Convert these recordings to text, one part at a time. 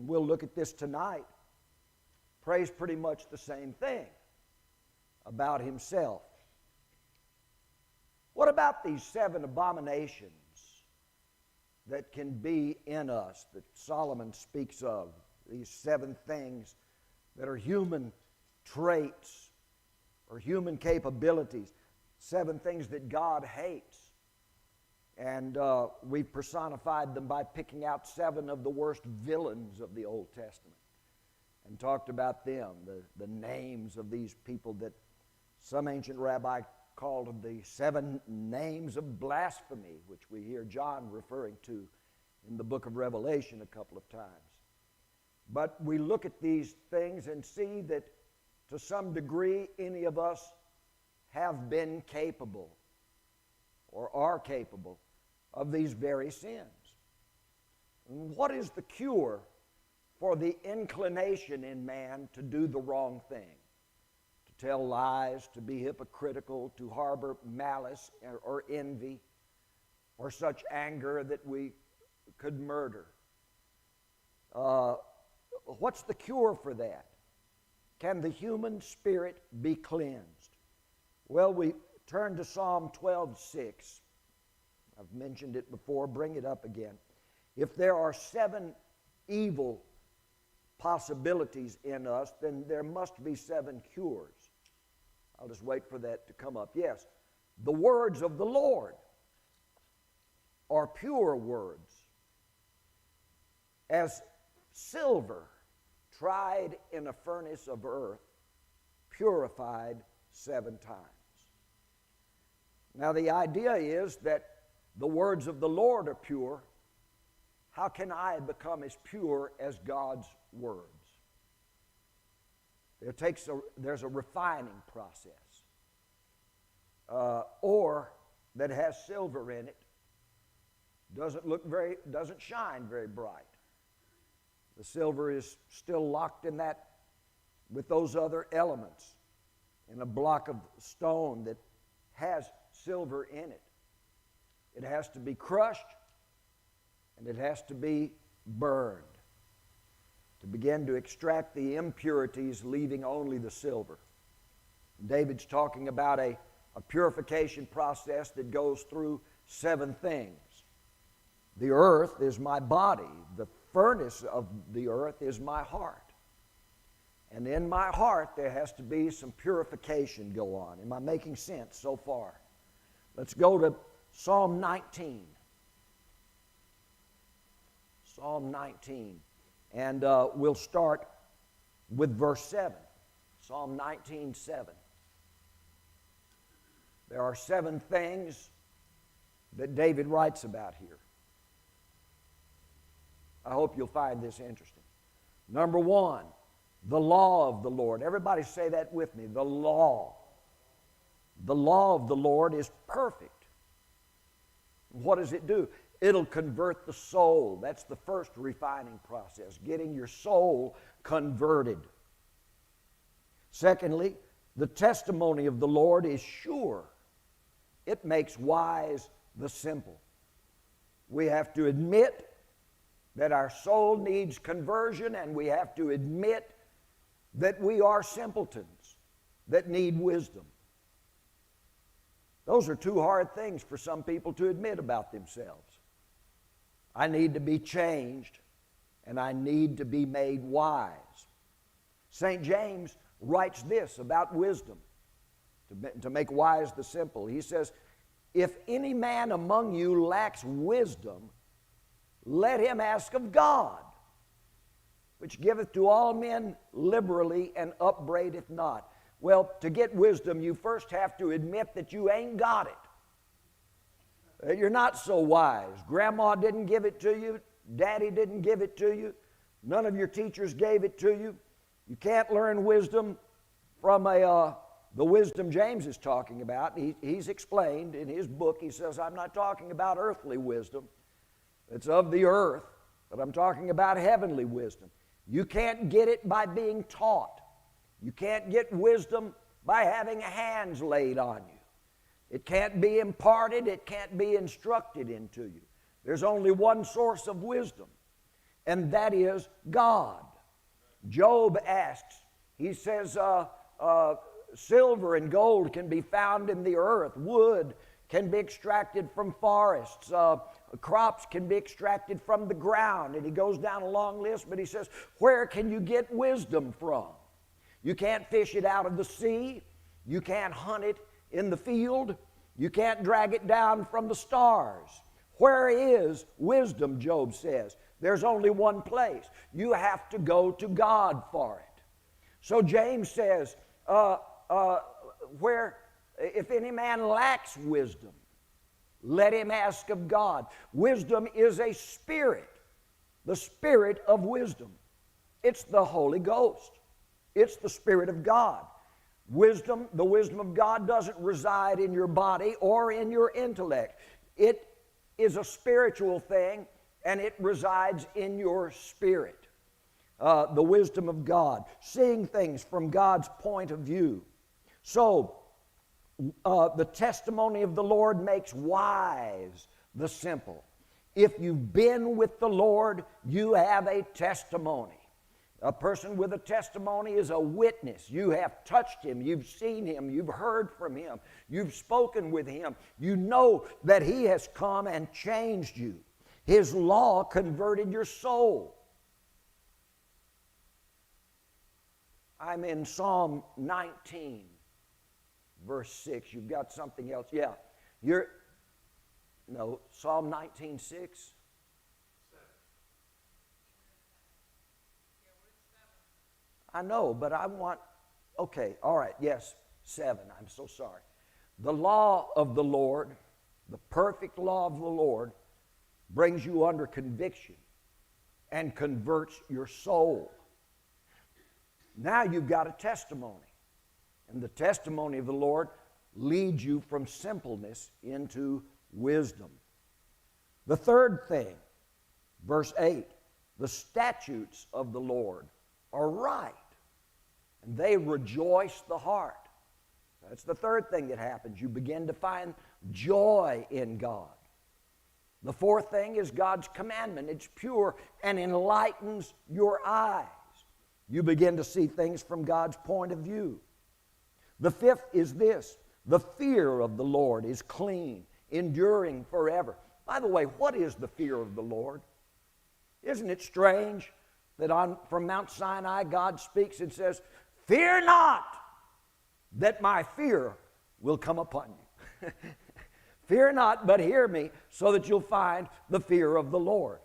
we'll look at this tonight, prays pretty much the same thing about himself. What about these 7 abominations that can be in us that Solomon speaks of? These 7 things that are human traits or human capabilities, 7 things that God hates. And we've personified them by picking out 7 of the worst villains of the Old Testament and talked about them, the names of these people that some ancient rabbi called them the 7 names of blasphemy, which we hear John referring to in the book of Revelation a couple of times. But we look at these things and see that to some degree any of us have been capable or are capable of these very sins. What is the cure for the inclination in man to do the wrong thing? To tell lies, to be hypocritical, to harbor malice or envy, or such anger that we could murder. What's the cure for that? Can the human spirit be cleansed? Well, we turn to Psalm 12:6. I've mentioned it before, bring it up again. If there are 7 evil possibilities in us, then there must be 7 cures. I'll just wait for that to come up. Yes, the words of the Lord are pure words, as silver tried in a furnace of earth, purified 7 times. Now the idea is that the words of the Lord are pure. How can I become as pure as God's words? There's a refining process. Ore that has silver in it doesn't shine very bright. The silver is still locked in that with those other elements in a block of stone that has silver in it. It has to be crushed and it has to be burned to begin to extract the impurities, leaving only the silver. David's talking about a purification process that goes through 7 things. The earth is my body. The furnace of the earth is my heart. And in my heart there has to be some purification go on. Am I making sense so far? Let's go to Psalm 19. Psalm 19. And we'll start with verse 7. Psalm 19:7. There are 7 things that David writes about here. I hope you'll find this interesting. Number 1, the law of the Lord. Everybody say that with me. The law. The law of the Lord is perfect. What does it do? It'll convert the soul. That's the first refining process, getting your soul converted. Secondly, the testimony of the Lord is sure. It makes wise the simple. We have to admit that our soul needs conversion, and we have to admit that we are simpletons that need wisdom. Those are 2 hard things for some people to admit about themselves. I need to be changed, and I need to be made wise. St. James writes this about wisdom, to make wise the simple. He says, if any man among you lacks wisdom, let him ask of God, which giveth to all men liberally and upbraideth not. Well, to get wisdom, you first have to admit that you ain't got it. That you're not so wise. Grandma didn't give it to you. Daddy didn't give it to you. None of your teachers gave it to you. You can't learn wisdom from the wisdom James is talking about. He's explained in his book, he says, I'm not talking about earthly wisdom. It's of the earth, but I'm talking about heavenly wisdom. You can't get it by being taught. You can't get wisdom by having hands laid on you. It can't be imparted. It can't be instructed into you. There's only one source of wisdom. and that is God. Job asks, he says, silver and gold can be found in the earth. Wood can be extracted from forests. Crops can be extracted from the ground. And he goes down a long list, but he says, where can you get wisdom from? You can't fish it out of the sea. You can't hunt it in the field. You can't drag it down from the stars. Where is wisdom, Job says? There's only one place. You have to go to God for it. So James says, if any man lacks wisdom, let him ask of God. Wisdom is a spirit, the spirit of wisdom. It's the Holy Ghost. It's the Spirit of God. Wisdom, the wisdom of God doesn't reside in your body or in your intellect. It is a spiritual thing, and it resides in your spirit. The wisdom of God, seeing things from God's point of view. So, the testimony of the Lord makes wise the simple. If you've been with the Lord, you have a testimony. A person with a testimony is a witness. You have touched him, you've seen him, you've heard from him, you've spoken with him. You know that he has come and changed you. His law converted your soul. I'm in Psalm 19, verse 6. You've got something else. Yeah. Psalm 19:6. I know, but I want, okay, all right, yes, 7. I'm so sorry. The law of the Lord, the perfect law of the Lord, brings you under conviction and converts your soul. Now you've got a testimony. And the testimony of the Lord leads you from simpleness into wisdom. The third thing, verse 8, the statutes of the Lord are right, and they rejoice the heart. That's the third thing that happens. You begin to find joy in God. The fourth thing is God's commandment. It's pure and enlightens your eyes. You begin to see things from God's point of view. The fifth is this: the fear of the Lord is clean, enduring forever. By the way, what is the fear of the Lord? Isn't it strange that from Mount Sinai God speaks and says, "Fear not that my fear will come upon you." Fear not, but hear me, so that you'll find the fear of the Lord.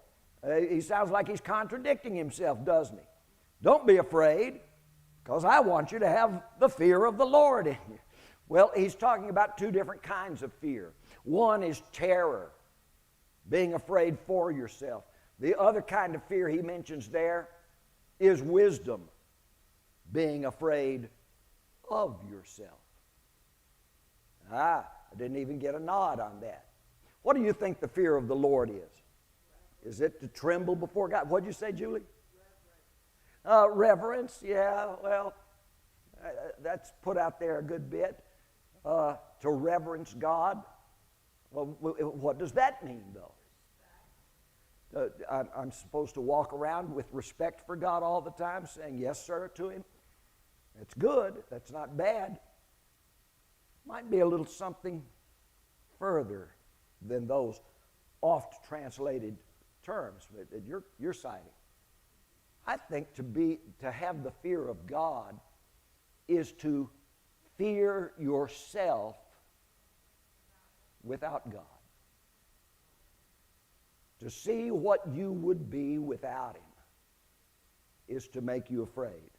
He sounds like he's contradicting himself, doesn't he? Don't be afraid, because I want you to have the fear of the Lord in you. Well, he's talking about two different kinds of fear. One is terror, being afraid for yourself. The other kind of fear he mentions there is wisdom, being afraid of yourself. I didn't even get a nod on that. What do you think the fear of the Lord is? Is it to tremble before God? What did you say, Julie? Reverence, yeah, well, that's put out there a good bit. To reverence God. Well, what does that mean, though? I'm supposed to walk around with respect for God all the time, saying yes, sir, to him. That's good. That's not bad. Might be a little something further than those oft translated terms that you're citing. I think to have the fear of God is to fear yourself without God. To see what you would be without him is to make you afraid.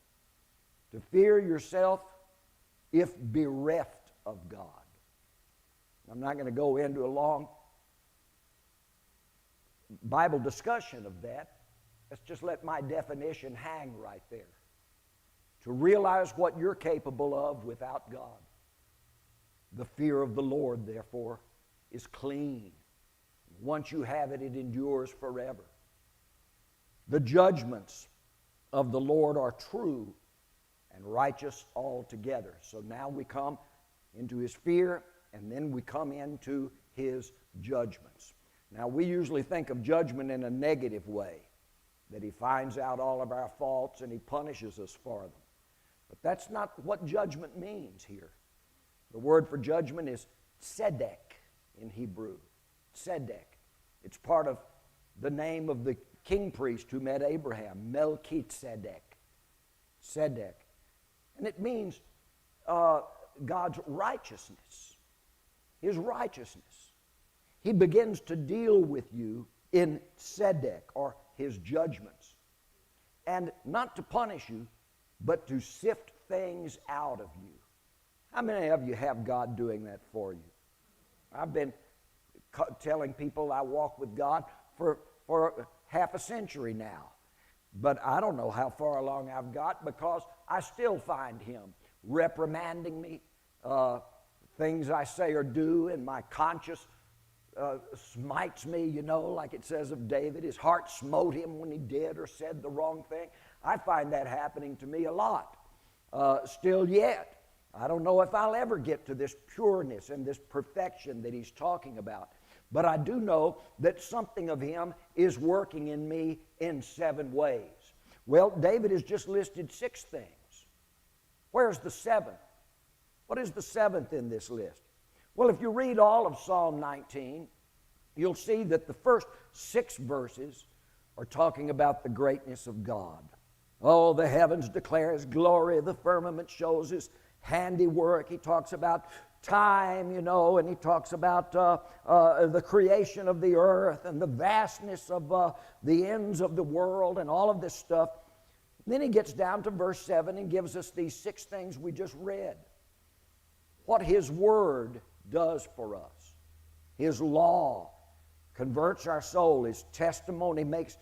To fear yourself if bereft of God. I'm not going to go into a long Bible discussion of that. Let's just let my definition hang right there. To realize what you're capable of without God. The fear of the Lord, therefore, is clean. Once you have it, it endures forever. The judgments of the Lord are true and righteous altogether. So now we come into his fear, and then we come into his judgments. Now, we usually think of judgment in a negative way. that He finds out all of our faults and He punishes us for them. But that's not what judgment means here. The word for judgment is tzedek in Hebrew. Tzedek. It's part of the name of the king priest who met Abraham, Melchizedek. Tzedek. And it means God's righteousness. His righteousness. He begins to deal with you in tzedek, or His judgments. And not to punish you, but to sift things out of you. How many of you have God doing that for you? I've been telling people I walk with God for half a century now. But I don't know how far along I've got, because I still find Him reprimanding me, things I say or do, and my conscience smites me, you know, like it says of David. His heart smote him when he did or said the wrong thing. I find that happening to me a lot, still yet. I don't know if I'll ever get to this pureness and this perfection that he's talking about. But I do know that something of Him is working in me in 7 ways. Well, David has just listed 6 things. Where's the 7th? What is the 7th in this list? Well, if you read all of Psalm 19, you'll see that the first 6 verses are talking about the greatness of God. Oh, the heavens declare His glory, the firmament shows His handiwork. He talks about time, you know, and he talks about the creation of the earth and the vastness of the ends of the world and all of this stuff. Then he gets down to verse 7 and gives us these 6 things we just read. What His Word does for us. His law converts our soul. His testimony makes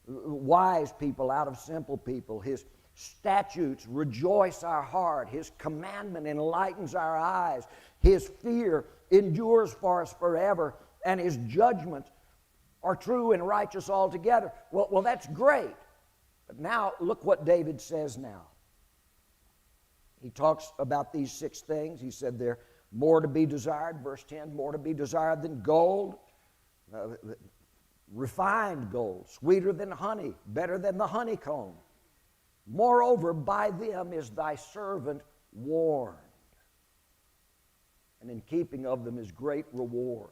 wise people out of simple people. His statutes rejoice our heart. His commandment enlightens our eyes. His fear endures for us forever. And His judgments are true and righteous altogether. Well, that's great. But now, look what David says now. He talks about these 6 things. He said they're more to be desired, verse 10, more to be desired than gold, refined gold, sweeter than honey, better than the honeycomb. Moreover, by them is thy servant warned, and in keeping of them is great reward.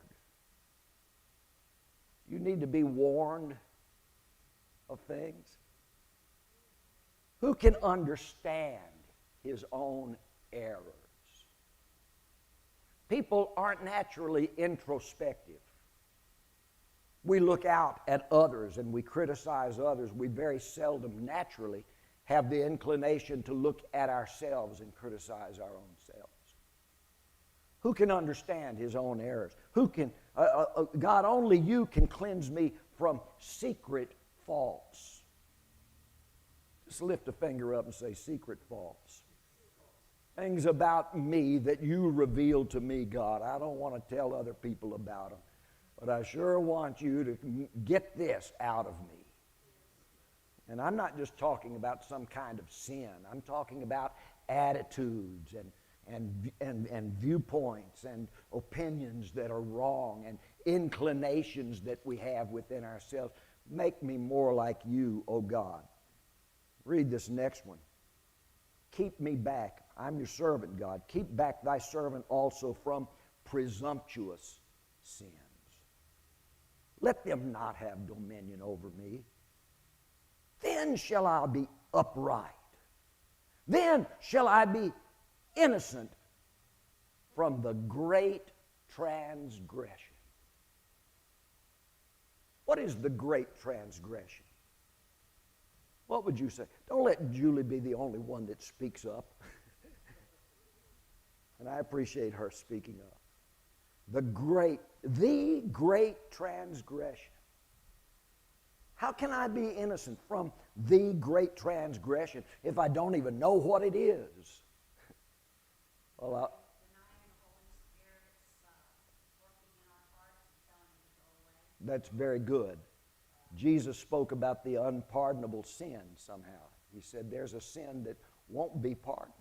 You need to be warned of things. Who can understand his own errors? People aren't naturally introspective. We look out at others and we criticize others. We very seldom naturally have the inclination to look at ourselves and criticize our own selves. Who can understand his own errors? Who can, God, only you can cleanse me from secret faults. Just lift a finger up and say, secret faults. Things about me that you reveal to me, God. I don't want to tell other people about them, but I sure want you to get this out of me. And I'm not just talking about some kind of sin. I'm talking about attitudes and viewpoints and opinions that are wrong and inclinations that we have within ourselves. Make me more like you, O God. Read this next one. Keep me back. I'm your servant, God. Keep back thy servant also from presumptuous sins. Let them not have dominion over me. Then shall I be upright. Then shall I be innocent from the great transgression. What is the great transgression? What would you say? Don't let Julie be the only one that speaks up. And I appreciate her speaking up. The great transgression. How can I be innocent from the great transgression if I don't even know what it is? Well, that's very good. Jesus spoke about the unpardonable sin somehow. He said there's a sin that won't be pardoned.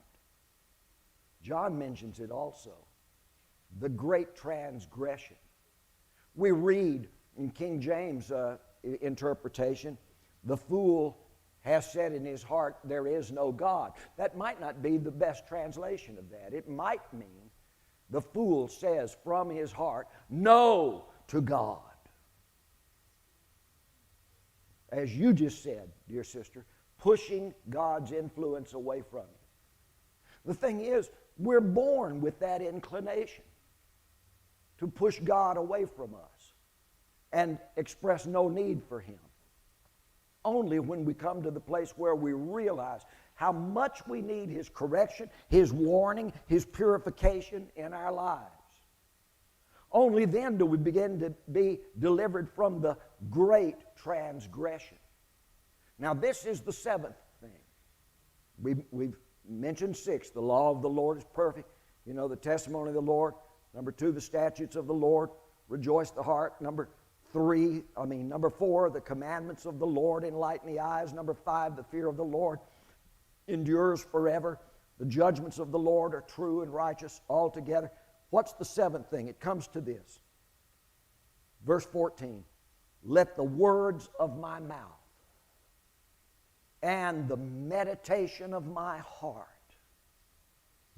John mentions it also. The great transgression. We read in King James interpretation, The fool has said in his heart, there is no God. That might not be the best translation of that. It might mean the fool says from his heart, no to God. As you just said, dear sister, pushing God's influence away from you. The thing is, we're born with that inclination to push God away from us and express no need for Him. Only when we come to the place where we realize how much we need His correction, His warning, His purification in our lives. Only then do we begin to be delivered from the great transgression. Now, this is the seventh thing. We've mentioned six. The law of the Lord is perfect. You know, the testimony of the Lord. Number two, the statutes of the Lord rejoice the heart. Number four, the commandments of the Lord enlighten the eyes. Number five, the fear of the Lord endures forever. The judgments of the Lord are true and righteous altogether. What's the seventh thing? It comes to this. Verse 14, let the words of my mouth and the meditation of my heart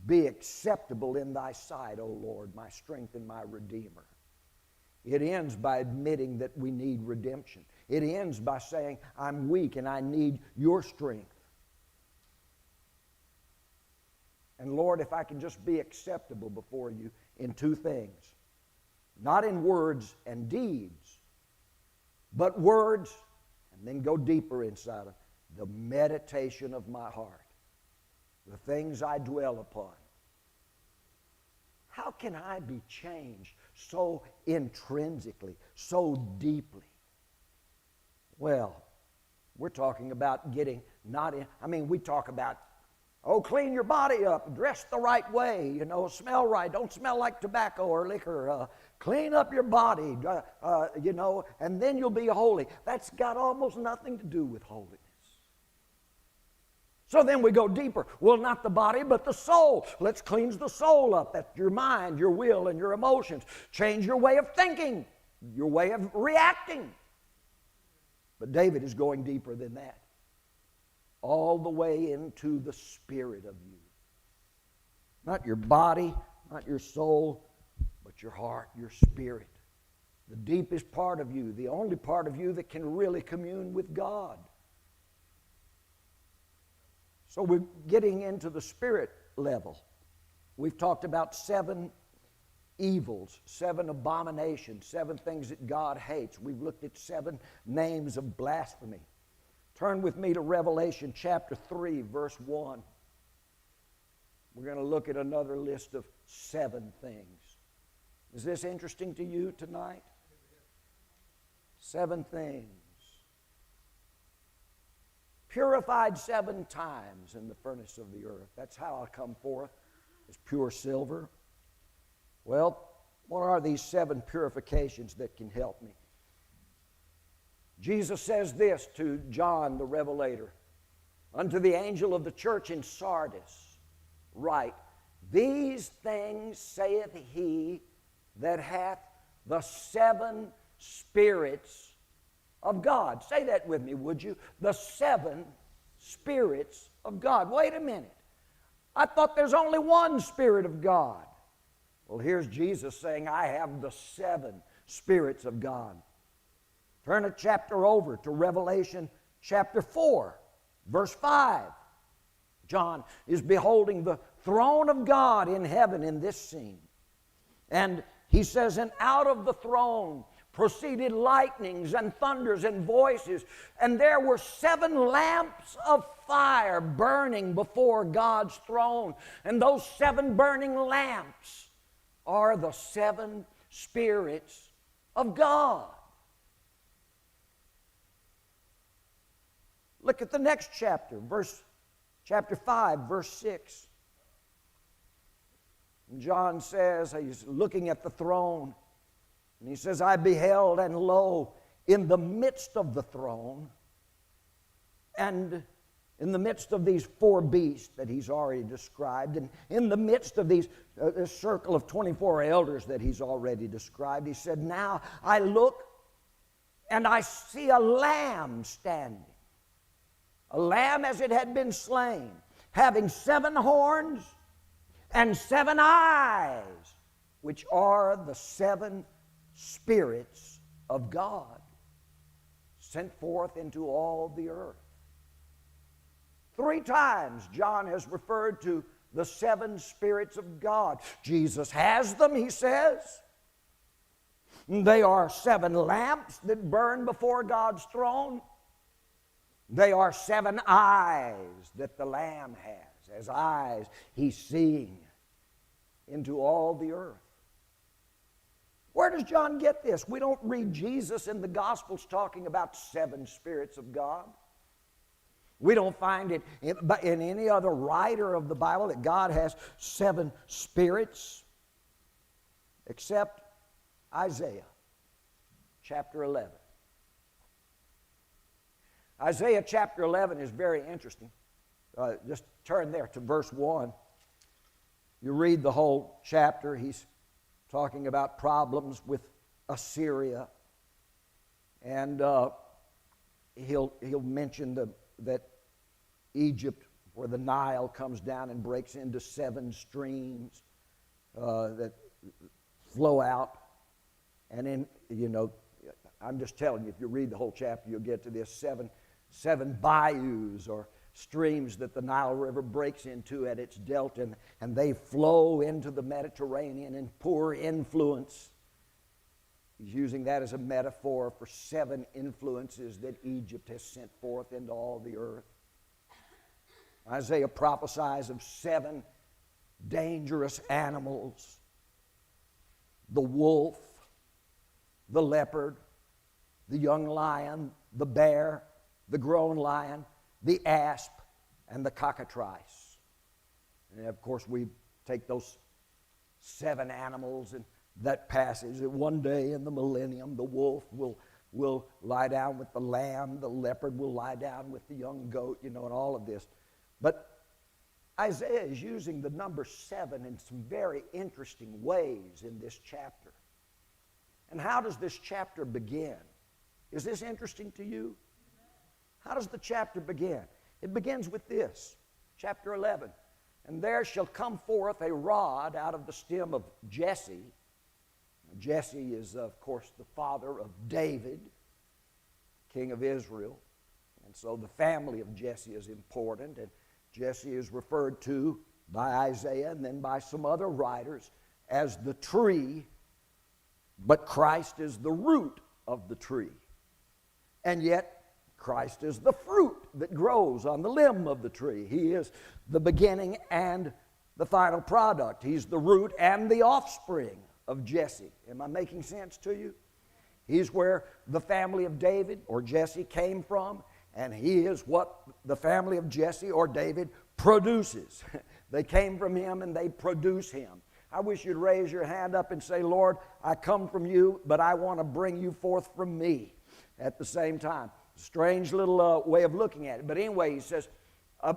be acceptable in thy sight, O Lord, my strength and my Redeemer. It ends by admitting that we need redemption. It ends by saying, I'm weak and I need your strength. And Lord, if I can just be acceptable before you in two things, not in words and deeds, but words, and then go deeper inside of the meditation of my heart, the things I dwell upon. How can I be changed so intrinsically, so deeply? Well, we're talking about getting we talk about, clean your body up, dress the right way, smell right, don't smell like tobacco or liquor, clean up your body, and then you'll be holy. That's got almost nothing to do with holiness. So then we go deeper. Well, not the body, but the soul. Let's cleanse the soul up. That's your mind, your will, and your emotions. Change your way of thinking, your way of reacting. But David is going deeper than that. All the way into the spirit of you. Not your body, not your soul, but your heart, your spirit. The deepest part of you, the only part of you that can really commune with God. So we're getting into the spirit level. We've talked about 7 evils, 7 abominations, 7 things that God hates. We've looked at 7 names of blasphemy. Turn with me to Revelation chapter 3, verse 1. We're going to look at another list of 7 things. Is this interesting to you tonight? 7 things. Purified 7 times in the furnace of the earth. That's how I come forth as pure silver. Well, what are these 7 purifications that can help me? Jesus says this to John the Revelator. Unto the angel of the church in Sardis, write, these things saith he that hath the 7 spirits of God. Say that with me, would you? The 7 spirits of God. Wait a minute. I thought there's only one Spirit of God. Well, here's Jesus saying, I have the 7 spirits of God. Turn a chapter over to Revelation chapter 4, verse 5. John is beholding the throne of God in heaven in this scene. And he says, and out of the throne proceeded lightnings and thunders and voices, and there were 7 lamps of fire burning before God's throne. And those 7 burning lamps are the 7 spirits of God. Look at the next chapter, chapter 5, verse 6. And John says, he's looking at the throne, and he says, I beheld, and lo, in the midst of the throne, and in the midst of these 4 beasts that he's already described, and in the midst of these this circle of 24 elders that he's already described, he said, now I look, and I see a lamb standing. a lamb as it had been slain, having 7 horns and 7 eyes, which are the 7 spirits of God, sent forth into all the earth. 3 times John has referred to the 7 spirits of God. Jesus has them, he says. They are 7 lamps that burn before God's throne. They are 7 eyes that the Lamb has. As eyes, he's seeing into all the earth. Where does John get this? We don't read Jesus in the Gospels talking about 7 spirits of God. We don't find it in any other writer of the Bible that God has 7 spirits, except Isaiah chapter 11. Isaiah chapter 11 is very interesting. Just turn there to verse 1. You read the whole chapter. He's talking about problems with Assyria. And he'll mention that Egypt, where the Nile comes down and breaks into 7 streams that flow out. And then, I'm just telling you, if you read the whole chapter, you'll get to this 7 bayous or streams that the Nile River breaks into at its delta, and they flow into the Mediterranean and pour influence. He's using that as a metaphor for 7 influences that Egypt has sent forth into all the earth. Isaiah prophesies of 7 dangerous animals: the wolf, the leopard, the young lion, the bear, the grown lion, the asp, and the cockatrice. And of course, we take those 7 animals and that passage that one day in the millennium, the wolf will lie down with the lamb, the leopard will lie down with the young goat, and all of this. But Isaiah is using the number 7 in some very interesting ways in this chapter. And how does this chapter begin? Is this interesting to you? How does the chapter begin? It begins with this, chapter 11. And there shall come forth a rod out of the stem of Jesse. Jesse is, of course, the father of David, king of Israel. And so the family of Jesse is important. And Jesse is referred to by Isaiah and then by some other writers as the tree, but Christ is the root of the tree. And yet, Christ is the fruit that grows on the limb of the tree. He is the beginning and the final product. He's the root and the offspring of Jesse. Am I making sense to you? He's where the family of David or Jesse came from, and he is what the family of Jesse or David produces. They came from him and they produce him. I wish you'd raise your hand up and say, Lord, I come from you, but I want to bring you forth from me at the same time. Strange little way of looking at it. But anyway, he says, a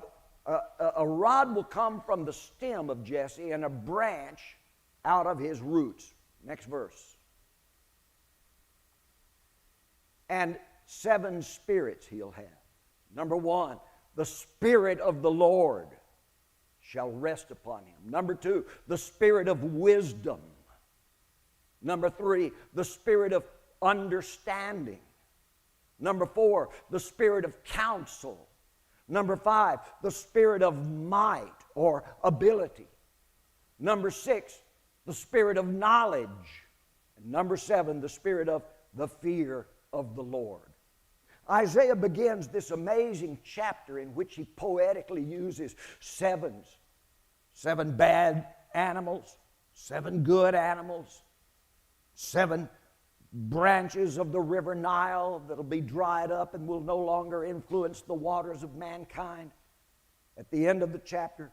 rod will come from the stem of Jesse and a branch out of his roots. Next verse. And 7 spirits he'll have. Number 1, the Spirit of the Lord shall rest upon him. Number 2, the Spirit of wisdom. Number 3, the Spirit of understanding. Number 4, the Spirit of counsel. Number 5, the Spirit of might or ability. Number 6, the Spirit of knowledge. And number 7, the Spirit of the fear of the Lord. Isaiah begins this amazing chapter in which he poetically uses 7s. 7 bad animals, 7 good animals, 7 branches of the river Nile that'll be dried up and will no longer influence the waters of mankind at the end of the chapter.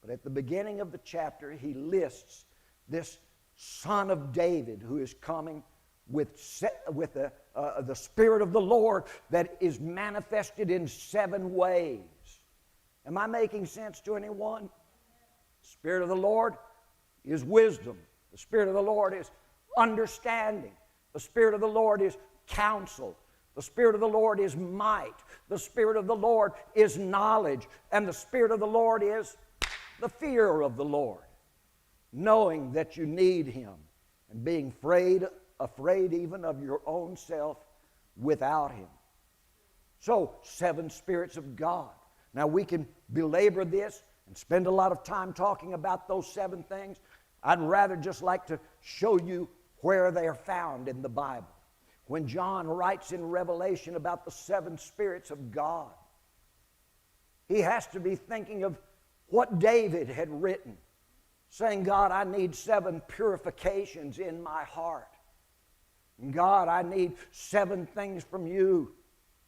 But at the beginning of the chapter, he lists this son of David who is coming with the Spirit of the Lord that is manifested in 7 ways. Am I making sense to anyone? The Spirit of the Lord is wisdom. The Spirit of the Lord is understanding. The Spirit of the Lord is counsel. The Spirit of the Lord is might. The Spirit of the Lord is knowledge. And the Spirit of the Lord is the fear of the Lord. Knowing that you need Him and being afraid even of your own self without Him. So, 7 spirits of God. Now we can belabor this and spend a lot of time talking about those 7 things. I'd rather just like to show you where they are found in the Bible. When John writes in Revelation about the 7 spirits of God, he has to be thinking of what David had written, saying, God, I need 7 purifications in my heart. And God, I need 7 things from you.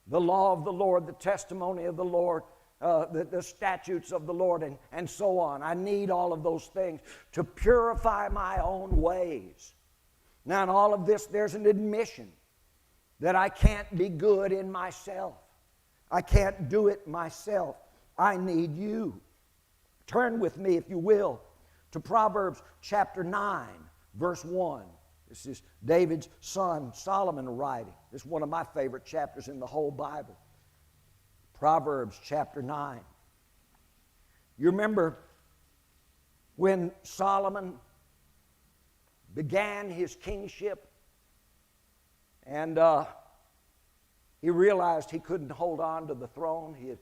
The law of the Lord, the testimony of the Lord, the statutes of the Lord, and so on. I need all of those things to purify my own ways. Now, in all of this, there's an admission that I can't be good in myself. I can't do it myself. I need you. Turn with me, if you will, to Proverbs chapter 9, verse 1. This is David's son, Solomon, writing. This is one of my favorite chapters in the whole Bible. Proverbs chapter 9. You remember when Solomon began his kingship and he realized he couldn't hold on to the throne. He had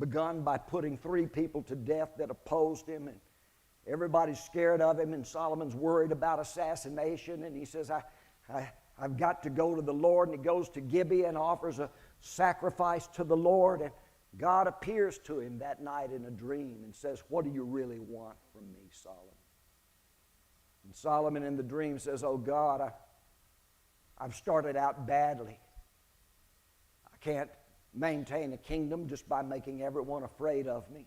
begun by putting 3 people to death that opposed him, and everybody's scared of him, and Solomon's worried about assassination, and he says, I've got to go to the Lord. And he goes to Gibeah and offers a sacrifice to the Lord, and God appears to him that night in a dream and says, what do you really want from me, Solomon? And Solomon in the dream says, oh God, I've started out badly. I can't maintain a kingdom just by making everyone afraid of me.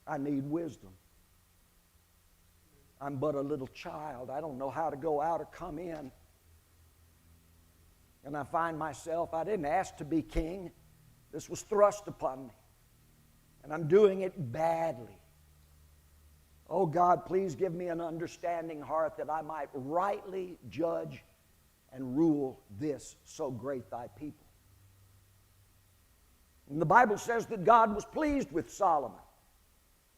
I need wisdom. I'm but a little child. I don't know how to go out or come in. And I find myself, I didn't ask to be king. This was thrust upon me. And I'm doing it badly. Oh God, please give me an understanding heart that I might rightly judge and rule this so great thy people. And the Bible says that God was pleased with Solomon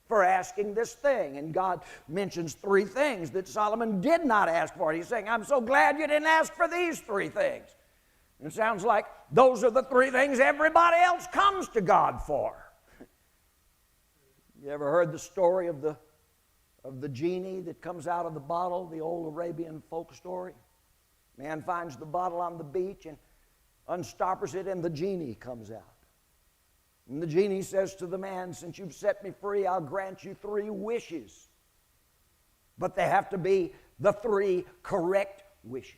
for asking this thing. And God mentions 3 things that Solomon did not ask for. He's saying, I'm so glad you didn't ask for these 3 things. And it sounds like those are the 3 things everybody else comes to God for. You ever heard the story of the genie that comes out of the bottle, the old Arabian folk story? Man finds the bottle on the beach and unstoppers it, and the genie comes out. And the genie says to the man, since you've set me free, I'll grant you 3 wishes. But they have to be the 3 correct wishes.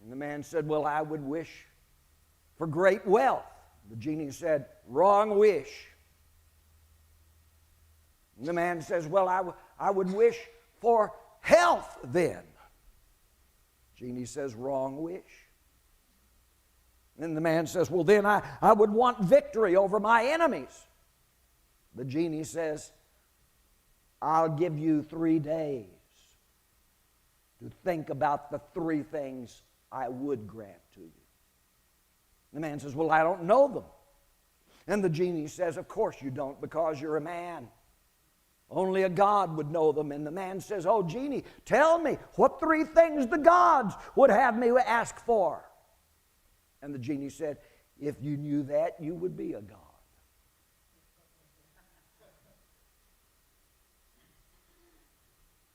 And the man said, well, I would wish for great wealth. The genie said, wrong wish. And the man says, well, I would wish for health then. Genie says, wrong wish. And the man says, well, then I would want victory over my enemies. The genie says, I'll give you 3 days to think about the 3 things I would grant to you. The man says, well, I don't know them. And the genie says, of course you don't, because you're a man. Only a God would know them. And the man says, oh, genie, tell me what 3 things the gods would have me ask for. And the genie said, if you knew that, you would be a god.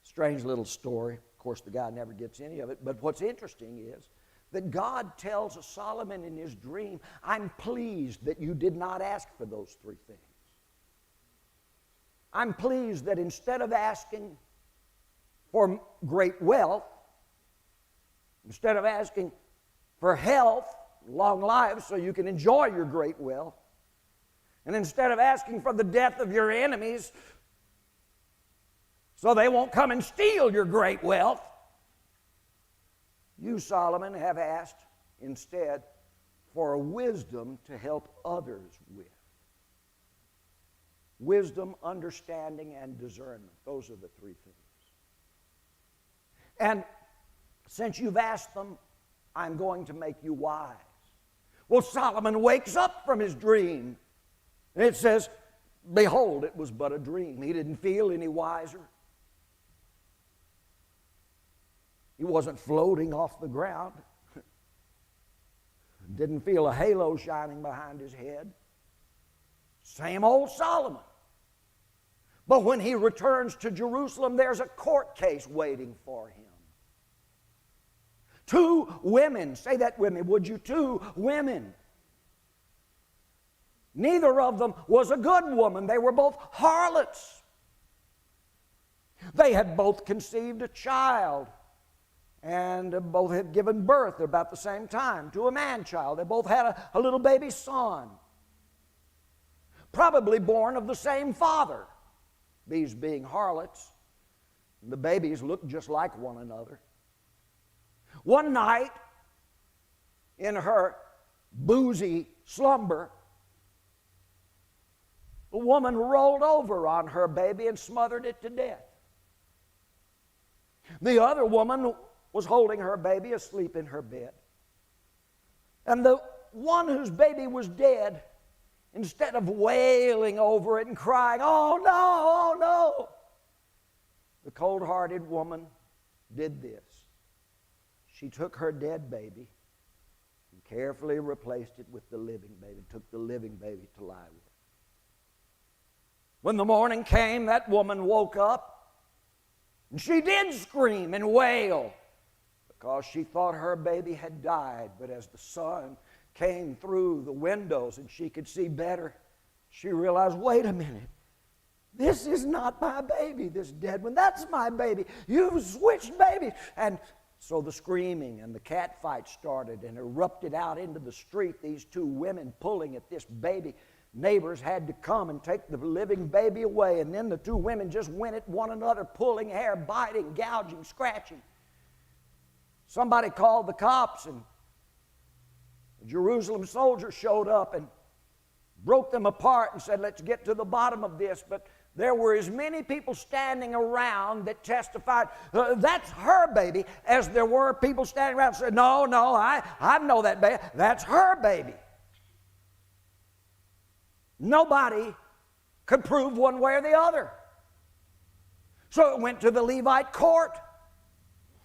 Strange little story. Of course, the guy never gets any of it. But what's interesting is that God tells Solomon in his dream, I'm pleased that you did not ask for those 3 things. I'm pleased that instead of asking for great wealth, instead of asking for health, long life, so you can enjoy your great wealth, and instead of asking for the death of your enemies so they won't come and steal your great wealth, you, Solomon, have asked instead for wisdom to help others with. Wisdom, understanding, and discernment. Those are the 3 things. And Since you've asked them, I'm going to make you wise. Well, Solomon wakes up from his dream. And it says, behold, it was but a dream. He didn't feel any wiser. He wasn't floating off the ground. Didn't feel a halo shining behind his head. Same old Solomon. But when he returns to Jerusalem, there's a court case waiting for him. Two women, say that with me, would you? Two women. Neither of them was a good woman. They were both harlots. They had both conceived a child, and both had given birth at about the same time to a man-child. They both had a little baby son, probably born of the same father. These being harlots, the babies looked just like one another. One night, in her boozy slumber, the woman rolled over on her baby and smothered it to death. The other woman was holding her baby asleep in her bed. And the one whose baby was dead, instead of wailing over it and crying, oh no, oh no, the cold-hearted woman did this. She took her dead baby and carefully replaced it with the living baby, took the living baby to lie with. When the morning came, that woman woke up, and she did scream and wail because she thought her baby had died. But as the sun came through the windows and she could see better, she realized, wait a minute, this is not my baby, this dead one. That's my baby. You've switched babies. And so the screaming and the cat fight started and erupted out into the street, these two women pulling at this baby. Neighbors had to come and take the living baby away, and then the two women just went at one another, pulling hair, biting, gouging, scratching. Somebody called the cops, and the Jerusalem soldiers showed up and broke them apart and said, let's get to the bottom of this. But there were as many people standing around that testified, that's her baby, as there were people standing around and said, no, I know that baby. That's her baby. Nobody could prove one way or the other. So it went to the Levite court,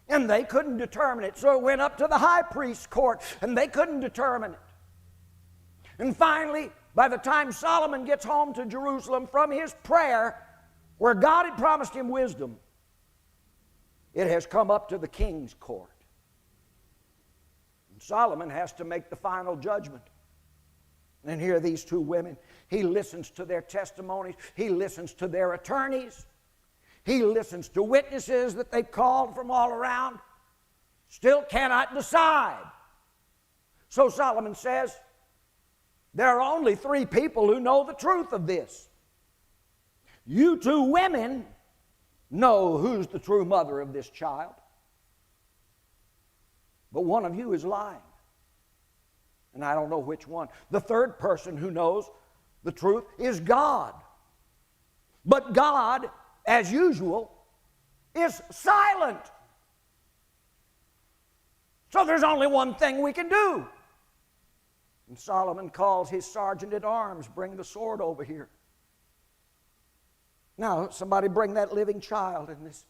and they couldn't determine it. So it went up to the high priest's court, and they couldn't determine it. And finally, by the time Solomon gets home to Jerusalem from his prayer, where God had promised him wisdom, it has come up to the king's court. And Solomon has to make the final judgment. And here are these two women. He listens to their testimonies. He listens to their attorneys. He listens to witnesses that they've called from all around. Still cannot decide. So Solomon says, there are only three people who know the truth of this. You two women know who's the true mother of this child. But one of you is lying. And I don't know which one. The third person who knows the truth is God. But God, as usual, is silent. So there's only one thing we can do. And Solomon calls his sergeant at arms, bring the sword over here. Now, somebody bring that living child, and this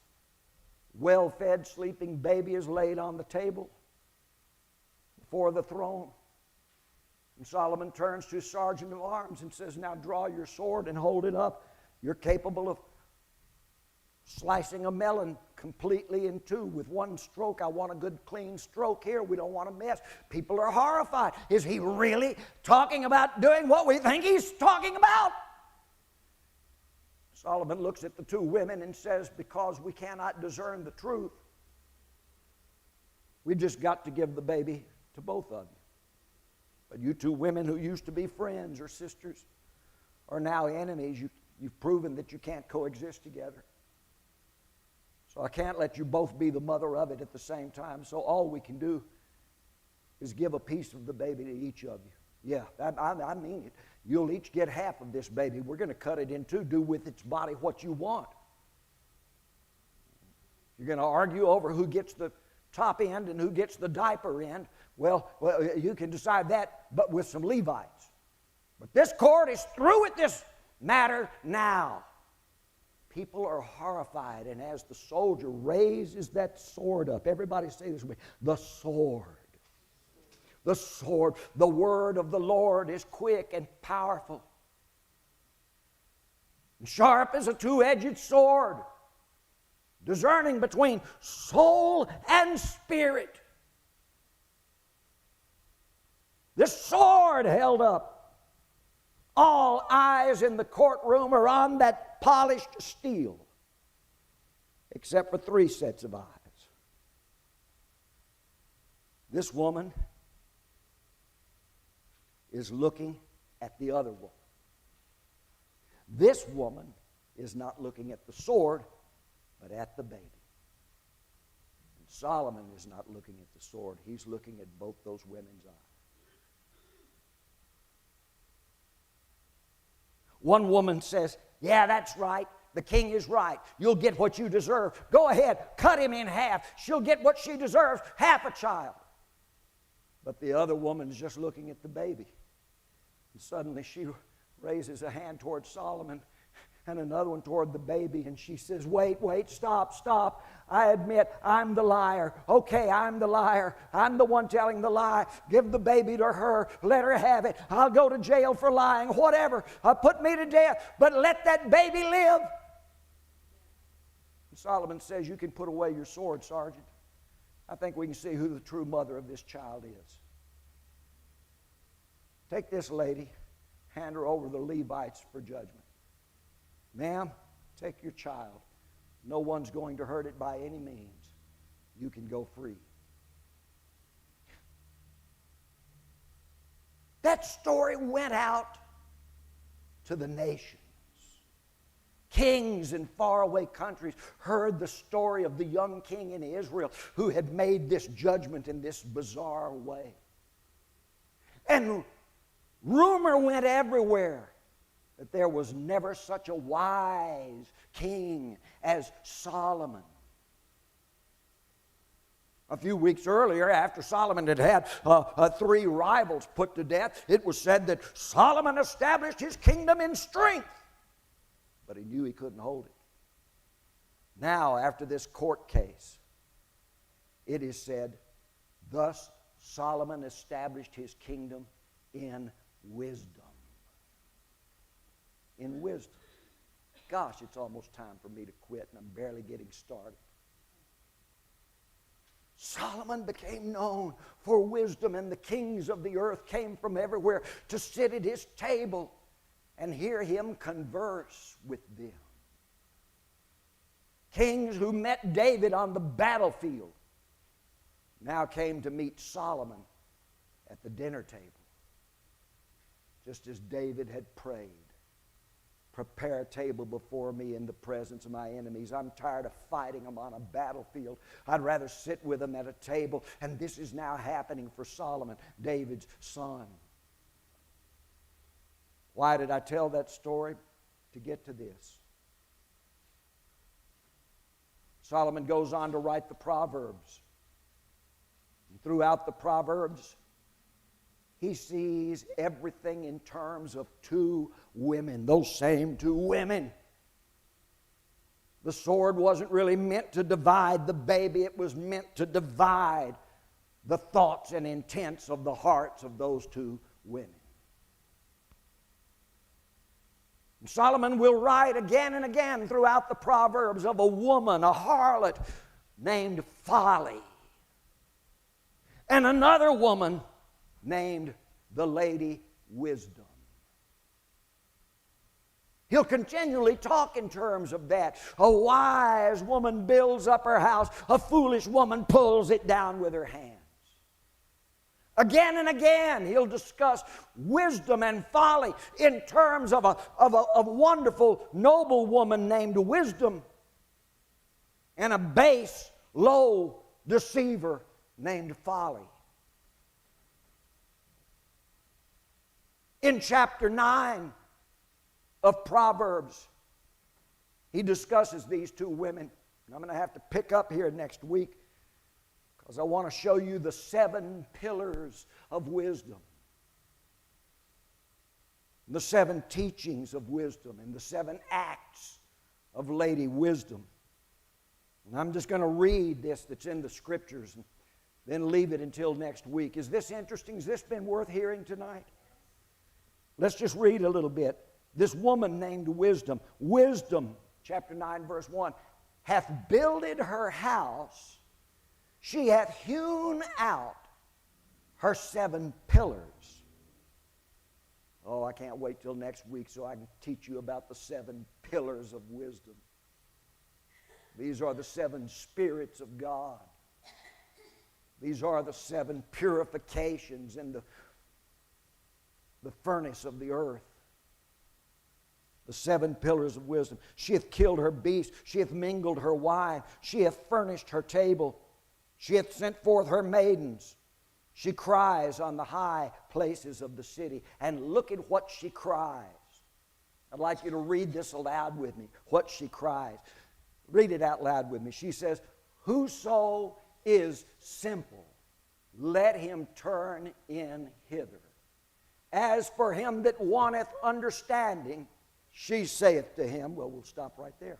well-fed, sleeping baby is laid on the table before the throne. And Solomon turns to his sergeant of arms and says, now draw your sword and hold it up. You're capable of slicing a melon completely in two with one stroke. I want a good clean stroke here. We don't want to mess. People are horrified. Is he really talking about doing what we think he's talking about? Solomon looks at the two women and says, because we cannot discern the truth, we've just got to give the baby to both of you. But you two women who used to be friends or sisters are now enemies. You've proven that you can't coexist together. So I can't let you both be the mother of it at the same time. So all we can do is give a piece of the baby to each of you. Yeah, I mean it. You'll each get half of this baby. We're going to cut it in two. Do with its body what you want. You're going to argue over who gets the top end and who gets the diaper end. Well, you can decide that, but with some Levites. But this court is through with this matter now. People are horrified, and as the soldier raises that sword up, everybody say this with me, the sword. The sword, the word of the Lord is quick and powerful, and sharp as a two-edged sword, discerning between soul and spirit. This sword held up. All eyes in the courtroom are on that polished steel, except for 3 sets of eyes. This woman is looking at the other woman. This woman is not looking at the sword, but at the baby. And Solomon is not looking at the sword. He's looking at both those women's eyes. One woman says, yeah, that's right. The king is right. You'll get what you deserve. Go ahead, cut him in half. She'll get what she deserves, half a child. But the other woman's just looking at the baby. And suddenly she raises a hand toward Solomon and another one toward the baby, and she says, wait, stop. I admit I'm the liar. Okay, I'm the liar. I'm the one telling the lie. Give the baby to her. Let her have it. I'll go to jail for lying. Whatever. Put me to death, but let that baby live. And Solomon says, you can put away your sword, Sergeant. I think we can see who the true mother of this child is. Take this lady, hand her over to the Levites for judgment. Ma'am, take your child. No one's going to hurt it by any means. You can go free. That story went out to the nations. Kings in faraway countries heard the story of the young king in Israel who had made this judgment in this bizarre way. And rumor went everywhere that there was never such a wise king as Solomon. A few weeks earlier, after Solomon had had 3 rivals put to death, it was said that Solomon established his kingdom in strength, but he knew he couldn't hold it. Now, after this court case, it is said, thus Solomon established his kingdom in wisdom. In wisdom. Gosh, it's almost time for me to quit, and I'm barely getting started. Solomon became known for wisdom, and the kings of the earth came from everywhere to sit at his table and hear him converse with them. Kings who met David on the battlefield now came to meet Solomon at the dinner table. Just as David had prayed, prepare a table before me in the presence of my enemies. I'm tired of fighting them on a battlefield. I'd rather sit with them at a table. And this is now happening for Solomon, David's son. Why did I tell that story? To get to this. Solomon goes on to write the Proverbs. And throughout the Proverbs, he sees everything in terms of 2 women, those same 2 women. The sword wasn't really meant to divide the baby, it was meant to divide the thoughts and intents of the hearts of those 2 women. And Solomon will write again and again throughout the Proverbs of a woman, a harlot, named Folly, and another woman named the Lady Wisdom. He'll continually talk in terms of that. A wise woman builds up her house. A foolish woman pulls it down with her hands. Again and again, he'll discuss wisdom and folly in terms of a wonderful, noble woman named Wisdom and a base, low deceiver named Folly. In chapter 9 of Proverbs, he discusses these 2 women. And I'm going to have to pick up here next week because I want to show you the 7 pillars of wisdom, the 7 teachings of wisdom, and the 7 acts of Lady Wisdom. And I'm just going to read this that's in the Scriptures and then leave it until next week. Is this interesting? Has this been worth hearing tonight? Let's just read a little bit. This woman named Wisdom, Wisdom, chapter 9, verse 1, hath builded her house. She hath hewn out her 7 pillars. Oh, I can't wait till next week so I can teach you about the 7 pillars of wisdom. These are the 7 spirits of God. These are the 7 purifications in the furnace of the earth. The 7 pillars of wisdom. She hath killed her beast. She hath mingled her wine. She hath furnished her table. She hath sent forth her maidens. She cries on the high places of the city. And look at what she cries. I'd like you to read this aloud with me. What she cries. Read it out loud with me. She says, whoso is simple, let him turn in hither. As for him that wanteth understanding, she saith to him, well, we'll stop right there.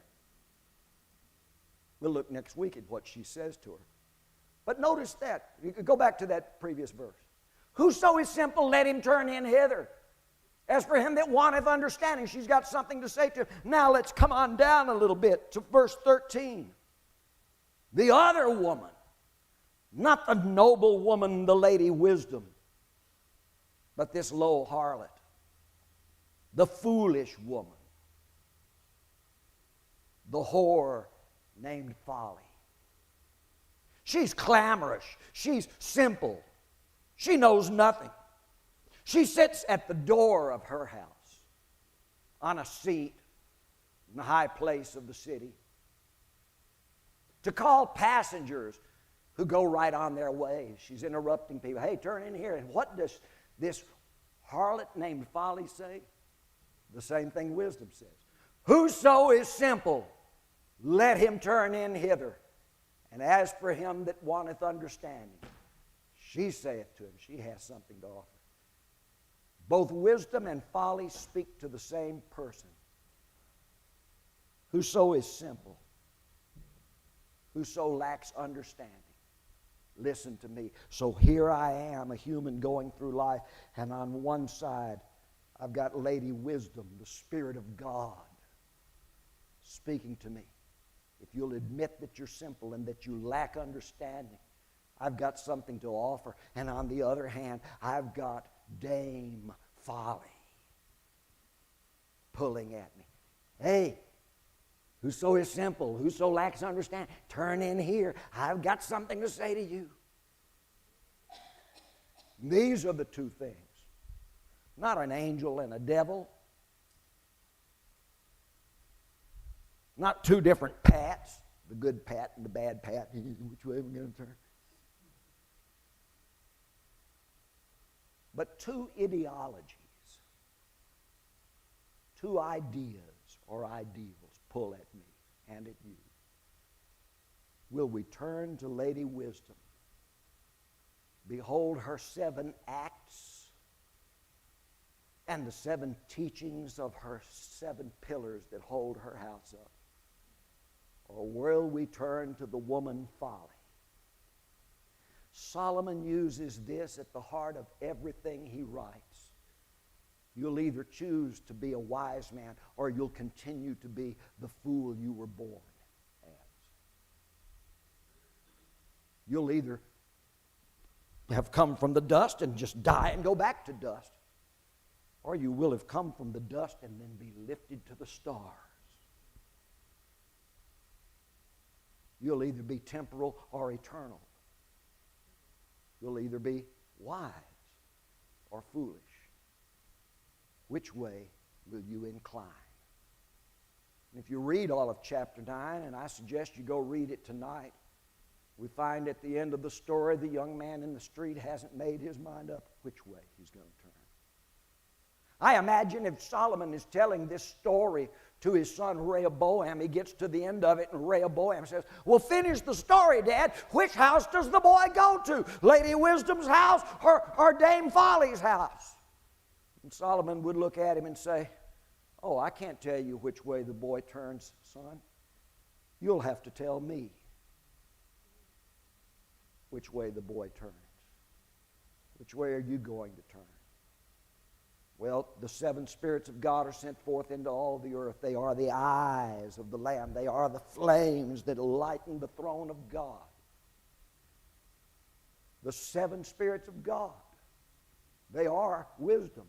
We'll look next week at what she says to her. But notice that. You could go back to that previous verse. Whoso is simple, let him turn in hither. As for him that wanteth understanding, she's got something to say to him. Now let's come on down a little bit to verse 13. The other woman, not the noble woman, the Lady Wisdom, but this low harlot, the foolish woman, the whore named Folly. She's clamorous. She's simple. She knows nothing. She sits at the door of her house on a seat in the high place of the city to call passengers who go right on their way. She's interrupting people. Hey, turn in here. And what does this harlot named Folly say? The same thing wisdom says. Whoso is simple, let him turn in hither. And as for him that wanteth understanding, she saith to him, she has something to offer. Both wisdom and folly speak to the same person. Whoso is simple, whoso lacks understanding, listen to me. So here I am, a human going through life, and on one side, I've got Lady Wisdom, the Spirit of God, speaking to me. If you'll admit that you're simple and that you lack understanding, I've got something to offer. And on the other hand, I've got Dame Folly pulling at me. Hey, whoso is simple, whoso lacks understanding, turn in here. I've got something to say to you. These are the two things. Not an angel and a devil. Not two different Pats, the good Pat and the bad Pat. Which way are we going to turn? But two ideologies, two ideas or ideals pull at me and at you. Will we turn to Lady Wisdom? Behold her 7 acts and the 7 teachings of her 7 pillars that hold her house up. Or will we turn to the woman Folly? Solomon uses this at the heart of everything he writes. You'll either choose to be a wise man or you'll continue to be the fool you were born as. You'll either have come from the dust and just die and go back to dust, or you will have come from the dust and then be lifted to the stars. You'll either be temporal or eternal. You'll either be wise or foolish. Which way will you incline? And if you read all of chapter 9, and I suggest you go read it tonight, we find at the end of the story the young man in the street hasn't made his mind up which way he's going to turn. I imagine if Solomon is telling this story to his son Rehoboam. He gets to the end of it, and Rehoboam says, well, finish the story, Dad. Which house does the boy go to? Lady Wisdom's house or Dame Folly's house? And Solomon would look at him and say, oh, I can't tell you which way the boy turns, son. You'll have to tell me which way the boy turns. Which way are you going to turn? Well, the seven spirits of God are sent forth into all the earth. They are the eyes of the Lamb. They are the flames that lighten the throne of God. The seven spirits of God. They are wisdom.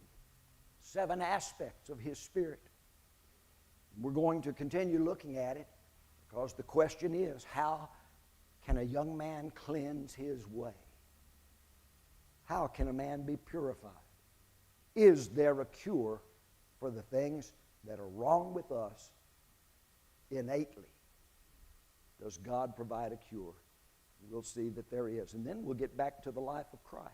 7 aspects of His Spirit. We're going to continue looking at it because the question is, how can a young man cleanse his way? How can a man be purified? Is there a cure for the things that are wrong with us innately? Does God provide a cure? We'll see that there is. And then we'll get back to the life of Christ.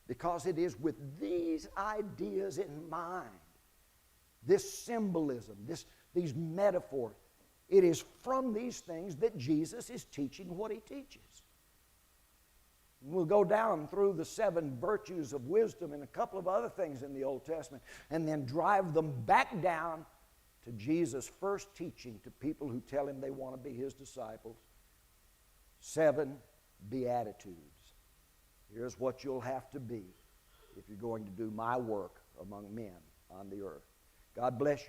Because it is with these ideas in mind, this symbolism, these metaphors, it is from these things that Jesus is teaching what He teaches. We'll go down through the 7 virtues of wisdom and a couple of other things in the Old Testament and then drive them back down to Jesus' first teaching to people who tell Him they want to be His disciples. 7 Beatitudes. Here's what you'll have to be if you're going to do my work among men on the earth. God bless you.